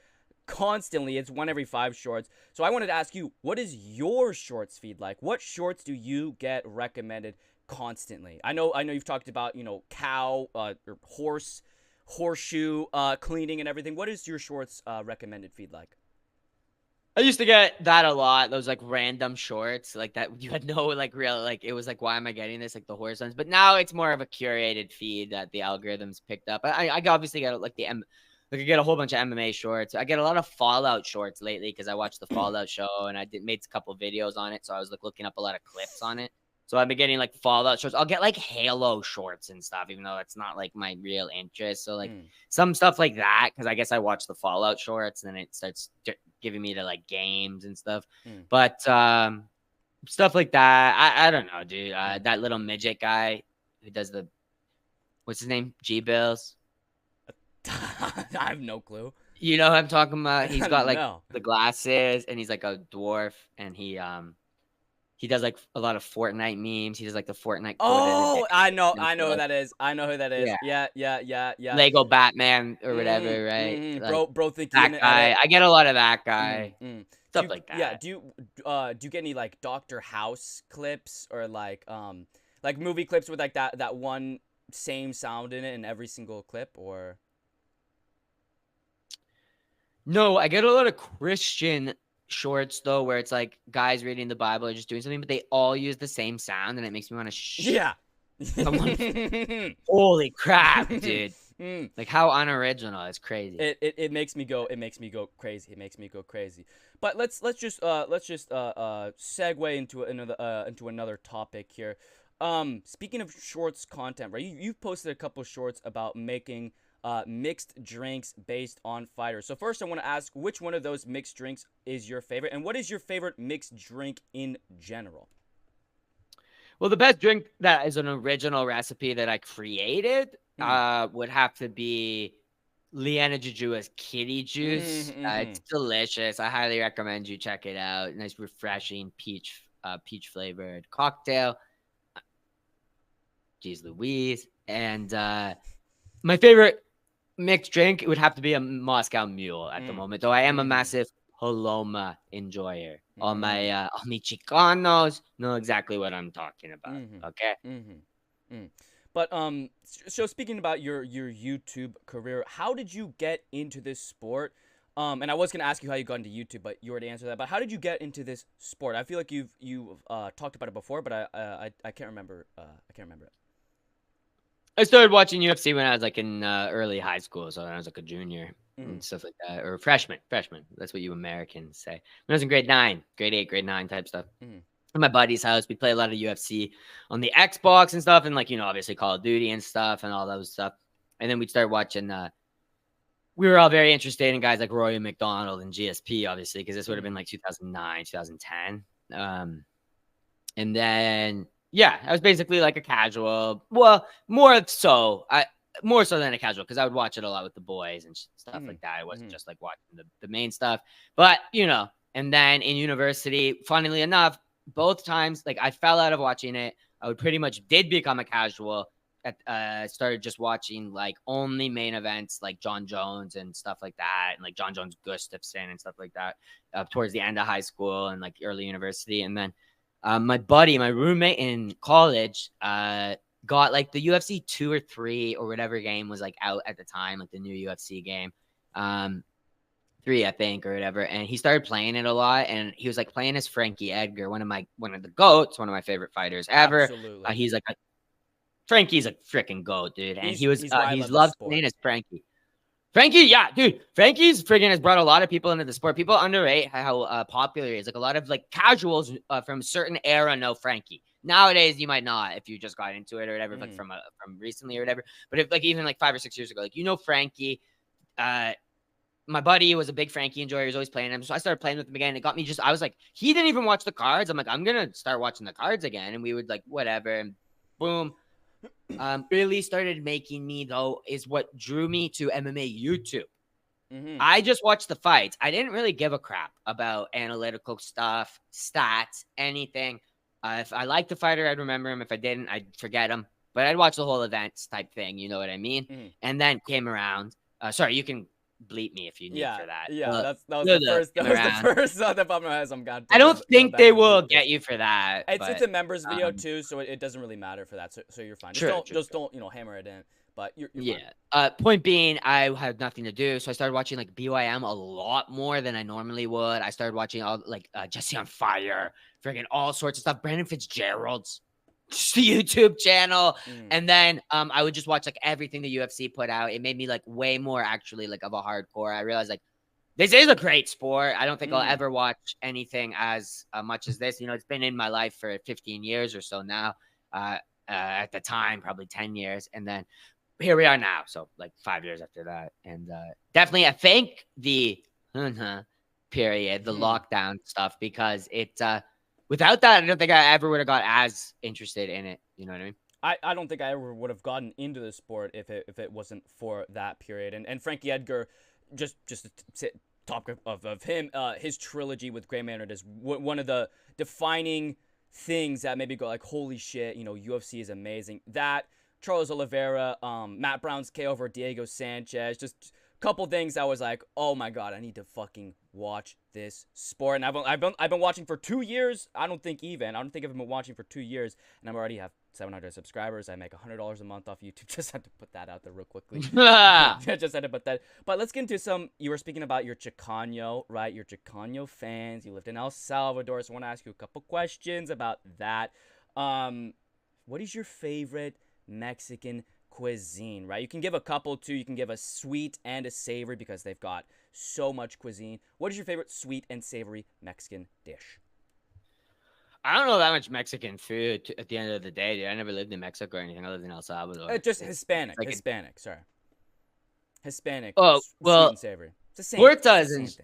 constantly. It's 1 every 5 shorts. So I wanted to ask you, what is your shorts feed like? What shorts do you get recommended constantly? I know you've talked about, cow or horseshoe cleaning and everything. What is your shorts recommended feed like? I used to get that a lot. Those like random shorts like that. You had no like real, like it was like, why am I getting this? Like the horse ones. But now it's more of a curated feed that the algorithms picked up. I obviously get like I get a whole bunch of MMA shorts. I get a lot of Fallout shorts lately because I watched the Fallout show and I made a couple videos on it. So I was like looking up a lot of clips on it. So I've been getting like Fallout shorts. I'll get like Halo shorts and stuff, even though that's not like my real interest. So like some stuff like that, because I guess I watch the Fallout shorts and it starts giving me to like games and stuff. But stuff like that, I don't know, dude. That little midget guy who does what's his name? G-Bills. I have no clue. You know who I'm talking about? He's got like the glasses and he's like a dwarf and he does like a lot of Fortnite memes. He does like the Fortnite. Oh, I know who that is. Yeah. Lego Batman or whatever, right? Like, bro, think that guy. I get a lot of that guy. Stuff like that. Yeah. Do you get any like Dr. House clips or like movie clips with like that one same sound in it in every single clip or? No, I get a lot of Christian shorts though, where it's like guys reading the Bible or just doing something, but they all use the same sound, and it makes me want to yeah. Holy crap, dude! Like how unoriginal! It's crazy. It makes me go. It makes me go crazy. But let's just segue into another topic here. Speaking of shorts content, right? You've posted a couple shorts about making mixed drinks based on fighters. So first I want to ask, which one of those mixed drinks is your favorite, and what is your favorite mixed drink in general? Well, the best drink that is an original recipe that I created would have to be Liana Jujua's Kitty Juice. It's delicious. I highly recommend you check it out. Nice, refreshing peach flavored cocktail. Jeez Louise. And my favorite mixed drink, it would have to be a Moscow Mule at the moment, though I am a massive Paloma enjoyer. All my Chicanos know exactly what I'm talking about. Okay. But so speaking about your YouTube career, how did you get into this sport? And I was gonna ask you how you got into YouTube, but you already answered that. But how did you get into this sport? I feel like you've talked about it before, but I can't remember. I can't remember it. I started watching UFC when I was like in early high school, so when I was like a junior and stuff like that, or freshman. That's what you Americans say. When I was in grade 9, grade 8, grade 9 type stuff. At my buddy's house, we play a lot of UFC on the Xbox and stuff, and like, you know, obviously Call of Duty and stuff and all those stuff. And then we'd start watching. We were all very interested in guys like Roy McDonald and GSP, obviously, because this would have been like 2009, 2010. And then, yeah, I was basically like a casual. Well, more so than a casual, because I would watch it a lot with the boys and stuff like that. I wasn't just like watching the main stuff. But, you know, and then in university, funnily enough, both times, like I fell out of watching it. I would pretty much did become a casual. Started just watching like only main events like John Jones and stuff like that, and like John Jones Gustafson and stuff like that towards the end of high school and like early university. And then my roommate in college got like the UFC 2 or 3 or whatever game was like out at the time, like the new UFC game. 3, I think, or whatever. And he started playing it a lot. And he was like playing as Frankie Edgar, one of the GOATs, one of my favorite fighters ever. Absolutely. He's like Frankie's a freaking GOAT, dude. And he loved playing as Frankie. Frankie, yeah, dude. Frankie's freaking has brought a lot of people into the sport. People underrate how popular he is. Like a lot of like casuals from a certain era know Frankie. Nowadays, you might not if you just got into it or whatever, like from recently or whatever. But if like even like 5 or 6 years ago, like, you know, Frankie, my buddy was a big Frankie enjoyer. He was always playing him. So I started playing with him again. It got me I was like, he didn't even watch the cards. I'm like, I'm going to start watching the cards again. And we would like, whatever. And boom. Really started making me, though, is what drew me to MMA YouTube. I just watched the fights. I didn't really give a crap about analytical stuff, stats, anything. If I liked the fighter, I'd remember him. If I didn't, I'd forget him. But I'd watch the whole events type thing. You know what I mean? And then came around. Sorry, you can bleep me if you need for that. Yeah, that was the first. That was the first that popped in my head. I don't think they will get you for that. It's a members video too, so it doesn't really matter for that. So you're fine. Just don't you know, hammer it in. But you're fine. Point being, I had nothing to do, so I started watching like BYM a lot more than I normally would. I started watching all like Jesse on Fire, freaking all sorts of stuff. Brandon Fitzgerald's YouTube channel. And then I would just watch like everything the UFC put out. It made me like way more actually like of a hardcore. I realized like this is a great sport. I don't think I'll ever watch anything as much as this. You know, it's been in my life for 15 years or so now. At the time, probably 10 years. And then here we are now. So like 5 years after that. And definitely I thank the period, the lockdown stuff, because it without that, I don't think I ever would have got as interested in it. You know what I mean? I don't think I ever would have gotten into the sport if it wasn't for that period. And Frankie Edgar, just to talk of him, his trilogy with Gray Maynard is one of the defining things that made me go like, holy shit, you know, UFC is amazing. That, Charles Oliveira, Matt Brown's KO over Diego Sanchez, just couple things I was like, oh my god, I need to fucking watch this sport. And I've been watching for 2 years. I don't think I've been watching for 2 years, and I already have 700 subscribers. I make $100 a month off YouTube. Just had to put that out there real quickly. Just had to put that. But let's get into some. You were speaking about your Chicano, right? Your Chicano fans. You lived in El Salvador, so I want to ask you a couple questions about that. What is your favorite Mexican cuisine, right? You can give a couple too. You can give a sweet and a savory because they've got so much cuisine. What is your favorite sweet and savory Mexican dish? I don't know that much Mexican food at the end of the day, dude. I never lived in Mexico or anything. I lived in El Salvador. Just Hispanic. Like Hispanic. Hispanic. Oh, well, sweet and savory. It's the same. Tortas and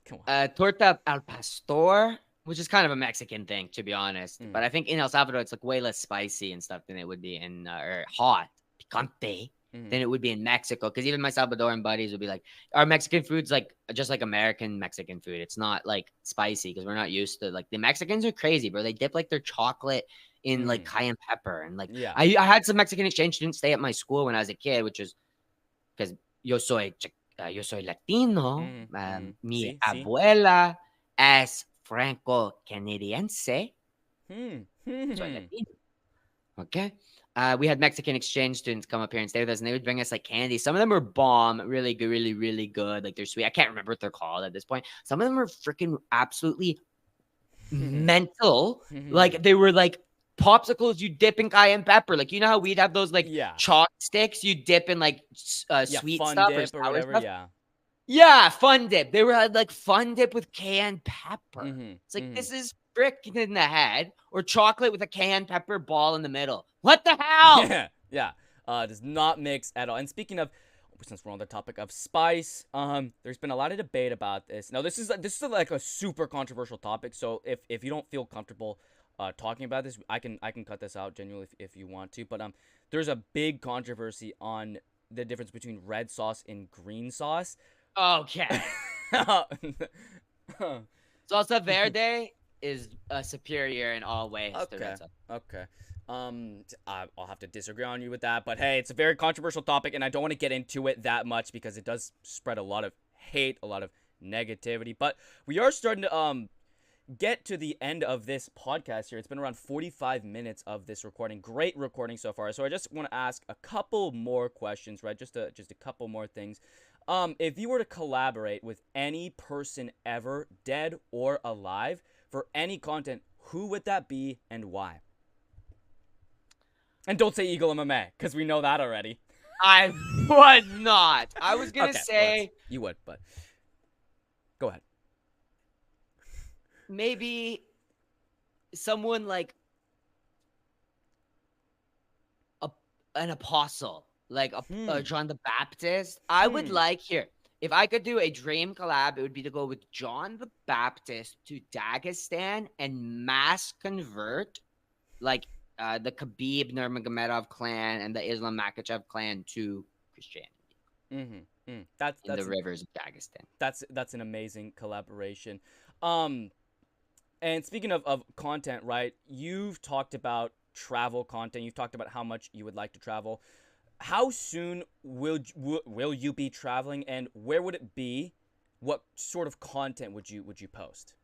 come on. Torta al pastor, which is kind of a Mexican thing, to be honest. But I think in El Salvador, it's like way less spicy and stuff than it would be in or hot, picante than it would be in Mexico. Because even my Salvadoran buddies would be like, our Mexican food's like just like American Mexican food. It's not like spicy because we're not used to, like, the Mexicans are crazy, bro. They dip like their chocolate in like cayenne pepper. And like, Yeah. I had some Mexican exchange students stay at my school when I was a kid, which is because yo soy Latino. Mi See? abuela es Franco-Canadiense. Soy Latino. Okay. We had Mexican exchange students come up here and stay with us, and they would bring us like candy. Some of them were bomb, really good, really, really good. Like, they're sweet. I can't remember what they're called at this point. Some of them were freaking absolutely mental. Like, they were like popsicles you dip in cayenne pepper. Like, you know how we'd have those like chalk sticks you dip in like sweet fun stuff dip or or sour whatever. stuff? Yeah, fun dip. They were like fun dip with cayenne pepper. It's like, this is freaking in the head, or chocolate with a cayenne pepper ball in the middle. What the hell? Yeah. Does not mix at all. And speaking of, since we're on the topic of spice, there's been a lot of debate about this. Now, this is like a super controversial topic. So if you don't feel comfortable talking about this, I can cut this out genuinely if you want to. But there's a big controversy on the difference between red sauce and green sauce. Okay. Salsa verde is superior in all ways to red sauce. Okay. I'll have to disagree on you with that, but hey, it's a very controversial topic, and I don't want to get into it that much because it does spread a lot of hate, a lot of negativity. But we are starting to get to the end of this podcast here. It's been around 45 minutes of this recording. Great recording so far. So I just want to ask a couple more questions, right? Just a couple more things. If you were to collaborate with any person ever, dead or alive, for any content, who would that be and why? And don't say Eagle MMA, because we know that already. I would not. I was going to say... Well, you would, but... Go ahead. Maybe someone like an apostle, like John the Baptist. I would like, here, if I could do a dream collab, it would be to go with John the Baptist to Dagestan and mass convert like the Khabib Nurmagomedov clan and the Islam Makhachev clan to Christianity. That's in the rivers of Dagestan. That's an amazing collaboration. And speaking of content, right? You've talked about travel content. You've talked about how much you would like to travel. How soon will you be traveling, and where would it be? What sort of content would you post?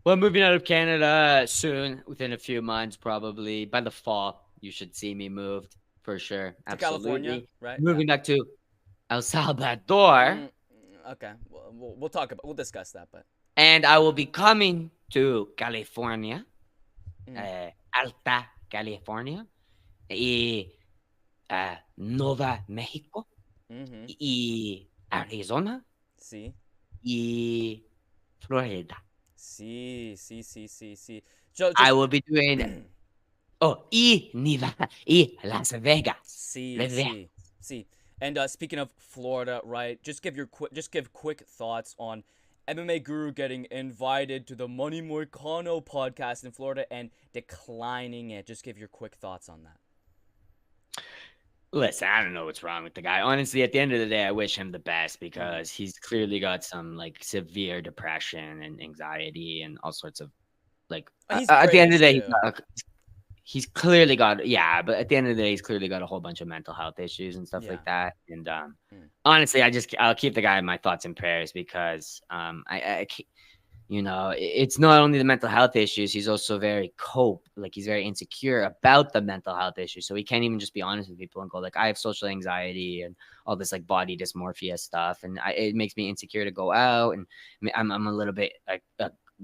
Well, I'm moving out of Canada soon, within a few months, probably by the fall. You should see me moved for sure. To Absolutely. California, right? Moving back to El Salvador. Okay, we'll discuss that, but. And I will be coming to California, Alta California, y Nueva Mexico, y Arizona, sí, y Florida. Sí. I will be doing y Nevada, y Las Vegas. Sí. And speaking of Florida, right? Just give quick thoughts on MMA Guru getting invited to the Money Moicano podcast in Florida and declining it. Just give your quick thoughts on that. Listen, I don't know what's wrong with the guy. Honestly, at the end of the day, I wish him the best because he's clearly got some like severe depression and anxiety and all sorts of like. At the end of the day, he's clearly got but at the end of the day, he's clearly got a whole bunch of mental health issues and stuff like that. And honestly, I'll keep the guy in my thoughts and prayers because it's not only the mental health issues, he's also he's very insecure about the mental health issues. So he can't even just be honest with people and go like, I have social anxiety and all this like body dysmorphia stuff. And it makes me insecure to go out. And I'm a little bit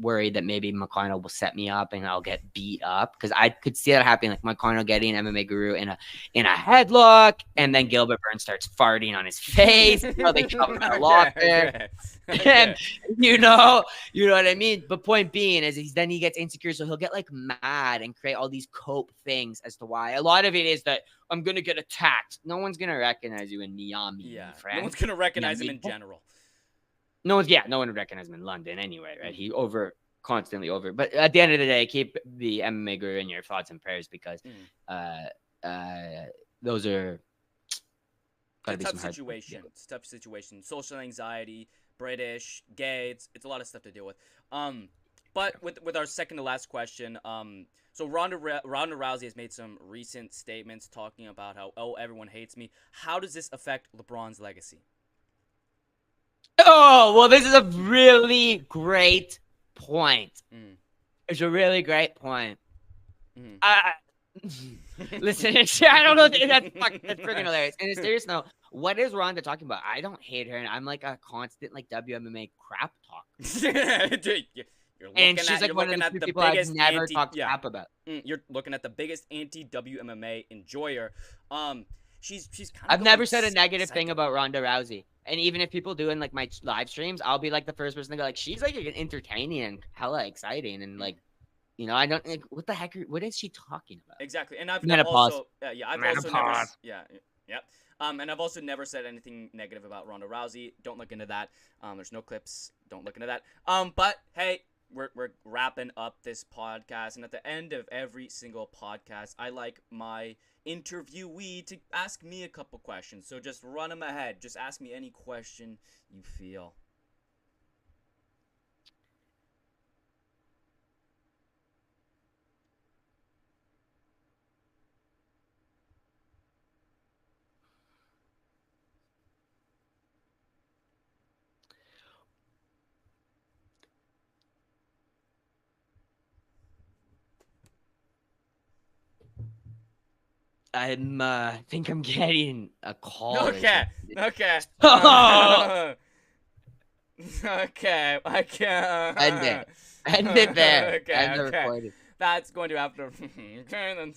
worried that maybe McConnell will set me up and I'll get beat up because I could see that happening, like McConnell getting MMA Guru in a headlock, and then Gilbert Burns starts farting on his face. They shove him in a locker, and you know what I mean. But point being is, then he gets insecure, so he'll get like mad and create all these cope things as to why. A lot of it is that I'm gonna get attacked. No one's gonna recognize you in Miami, friend. No one's gonna recognize him in general. No one would recognize him in London anyway, right? He constantly over. But at the end of the day, keep the MMA Guru in your thoughts and prayers because those are gotta It's be a some tough hard. situation. It's a tough situation. Social anxiety, British, gay. It's a lot of stuff to deal with. But with our second to last question, so Ronda Rousey has made some recent statements talking about how everyone hates me. How does this affect LeBron's legacy? Oh, well, this is a really great point. Mm. It's a really great point. Mm. Listen, I don't know. That's freaking hilarious. And it's serious now. What is Ronda talking about? I don't hate her, and I'm like a constant like WMMA crap talk. Dude, And she's like one of the few people I've never talked crap about. You're looking at the biggest anti-WMMA enjoyer. She's kind of. I've never said a negative thing about Ronda Rousey. And even if people do in like my live streams, I'll be like the first person to go like, she's like entertaining and hella exciting and like, you know, I don't like what the heck. What is she talking about? Exactly, and I've Menopause. also I've also never and I've also never said anything negative about Ronda Rousey. Don't look into that. There's no clips. Don't look into that. But hey, we're wrapping up this podcast, and at the end of every single podcast, I like my interviewee to ask me a couple questions. So just run them ahead. Just ask me any question you feel. I think I'm getting a call. Okay. Okay. Oh! Okay. I can't. End it. End it there. Okay. End the Okay. recording. That's going to have to. Okay, then.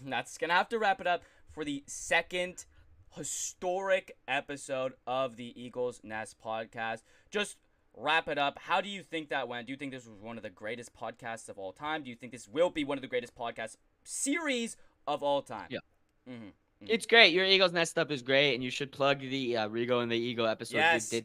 That's gonna have to wrap it up for the second historic episode of the Eagles Nest podcast. Just wrap it up. How do you think that went? Do you think this was one of the greatest podcasts of all time? Do you think this will be one of the greatest podcast series of all time? Yeah. Mm-hmm. It's great. Your Eagles Nest stuff is great, and you should plug the Rigo and the Eagle episode. Yes, we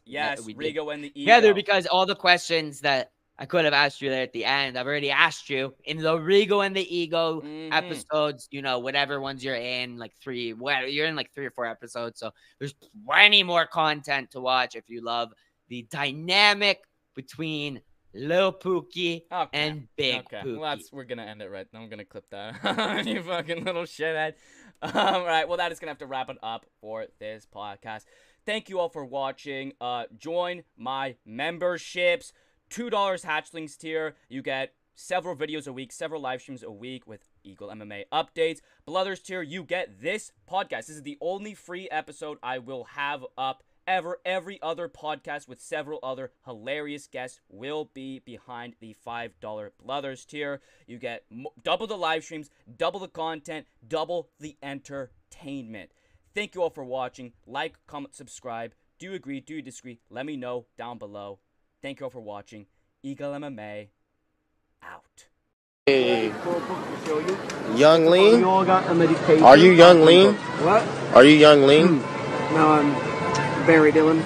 did, Rigo and the Eagle. together, because all the questions that I could have asked you there at the end, I've already asked you in the Rigo and the Eagle episodes. You know, whatever ones you're in, like you're in like 3 or 4 episodes. So there's plenty more content to watch if you love the dynamic between Lil Pookie and Big Pookie. Well, we're gonna end it right now. I'm gonna clip that. You fucking little shithead. All right. Well, that is gonna have to wrap it up for this podcast. Thank you all for watching. Join my memberships. $2 hatchlings tier. You get several videos a week, several live streams a week with Eagle MMA updates. Brothers tier, you get this podcast. This is the only free episode I will have up ever. Every other podcast with several other hilarious guests will be behind the $5 Brothers tier. You get double the live streams, double the content, double the entertainment. Thank you all for watching. Like, comment, subscribe. Do you agree? Do you disagree? Let me know down below. Thank you all for watching. Eagle MMA out. Hey, Young Lean? Are you Young Lean? What? Are you Young Lean? No, I'm Barry Dillon.